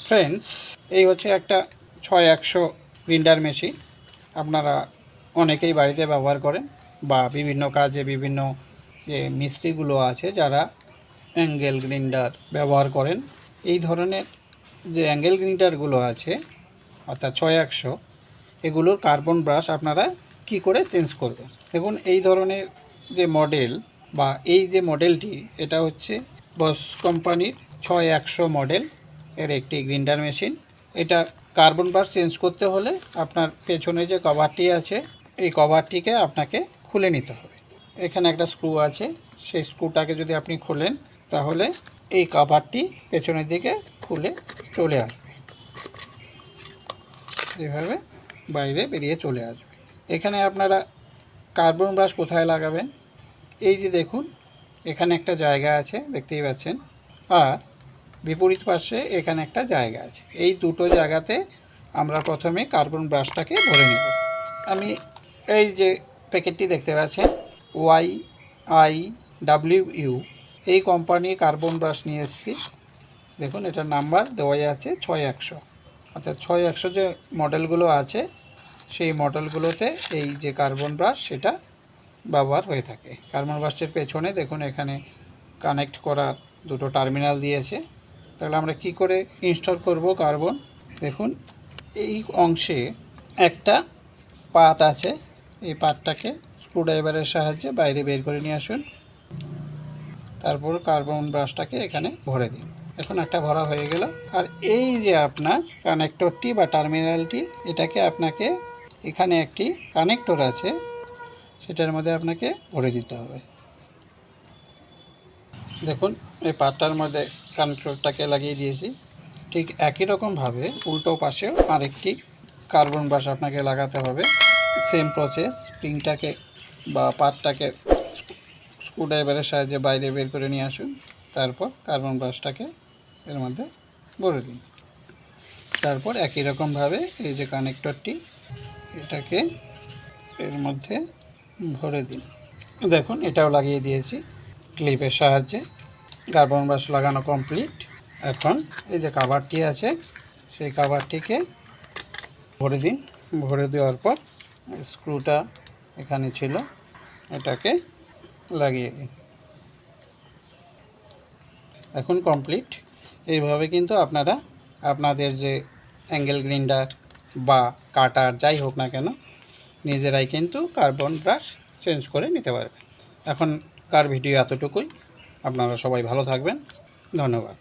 Friends, এই হচ্ছে একটা 6100 গ্রিন্ডার মেশিন। আপনারা অনেকেই বাড়িতে ব্যবহার করেন বা বিভিন্ন কাজে বিভিন্ন যে মিস্ত্রিগুলো আছে যারা অ্যাঙ্গেল গ্রিন্ডার ব্যবহার করেন, এই ধরনের যে অ্যাঙ্গেল গ্রিন্ডারগুলো আছে অর্থাৎ 6100, এগুলোর কার্বন ব্রাশ আপনারা কি করে চেঞ্জ করবেন। দেখুন, এই ধরনের যে মডেল বা এই যে মডেলটি, এটা হচ্ছে বস কোম্পানির 6100 মডেল এর একটি গ্রিন্ডার মেশিন। এটা কার্বন ব্রাশ চেঞ্জ করতে হলে আপনার পেছনে যে কভারটি আছে এই কভারটিকে আপনাকে খুলে নিতে হবে। এখানে একটা স্ক্রু আছে, সেই স্ক্রুটাকে যদি আপনি খোলেন তাহলে এই কভারটি পেছনের দিকে খুলে চলে আসবে, এভাবে বাইরে বেরিয়ে চলে আসবে। এখানে আপনারা কার্বন ব্রাশ কোথায় লাগাবেন, এই যে দেখুন এখানে একটা জায়গা আছে, দেখতেই পাচ্ছেন, আর বিপরীত পাশে এখানে একটা জায়গা আছে। এই দুটো জায়গাতে আমরা প্রথমে কার্বন ব্রাশটাকে ভরে নেব। আমি এই যে প্যাকেটটি দেখতে পাচ্ছেন YIWU, এই কোম্পানির কার্বন ব্রাশ নিয়ে এসেছি। দেখুন, এটার নাম্বার দেওয়াই আছে 6100, অর্থাৎ 6100 যে মডেলগুলো আছে সেই মডেলগুলোতে এই যে কার্বন ব্রাশ সেটা ব্যবহার হয়ে থাকে। কার্বন ব্রাশের পেছনে দেখুন এখানে কানেক্ট করার দুটো টার্মিনাল দিয়েছে। তাহলে আমরা কি করে ইনস্টল করব কার্বন, দেখুন এই অংশে একটা পাত আছে, এই পাতটাকে স্ক্রুড্রাইভারের সাহায্যে বাইরে বের করে নিয়ে আসুন। তারপর কার্বন ব্রাশটাকে এখানে ভরে দিন। এখন একটা ভরা হয়ে গেল। আর এই যে আপনার কানেক্টরটি বা টার্মিনালটি, এটাকে আপনাকে এখানে একটি কানেক্টর আছে সেটার মধ্যে আপনাকে ভরে দিতে হবে। দেখুন, এই পাতটার মধ্যে কানেক্টরটাকে লাগিয়ে দিয়েছি। ঠিক একই রকমভাবে উল্টো পাশেও আরেকটি কার্বন ব্রাশ আপনাকে লাগাতে হবে। সেম প্রসেস, স্প্রিংটাকে বা পাতটাকে স্ক্রুড্রাইভারের সাহায্যে বাইরে বের করে নিয়ে আসুন। তারপর কার্বন ব্রাশটাকে এর মধ্যে ভরে দিন। তারপর একই রকমভাবে এই যে কানেক্টরটি, এটাকে এর মধ্যে ভরে দিন। দেখুন, এটাও লাগিয়ে দিয়েছি ক্লিপের সাহায্যে। কার্বন ব্রাশ লাগানো কমপ্লিট। এখন এই যে কভারটি আছে সেই কভারটিকে ভরে দিন। ভরে দেওয়ার পর স্ক্রুটা এখানে ছিল, এটাকে লাগিয়ে দিন। এখন কমপ্লিট। এইভাবে কিন্তু আপনারা আপনাদের যে অ্যাঙ্গেল গ্রিন্ডার বা কাটার যাই হোক না কেন, নিজেরাই কিন্তু কার্বন ব্রাশ চেঞ্জ করে নিতে পারবেন। এখনকার ভিডিও এতটুকুই। আপনারা সবাই ভালো থাকবেন। ধন্যবাদ।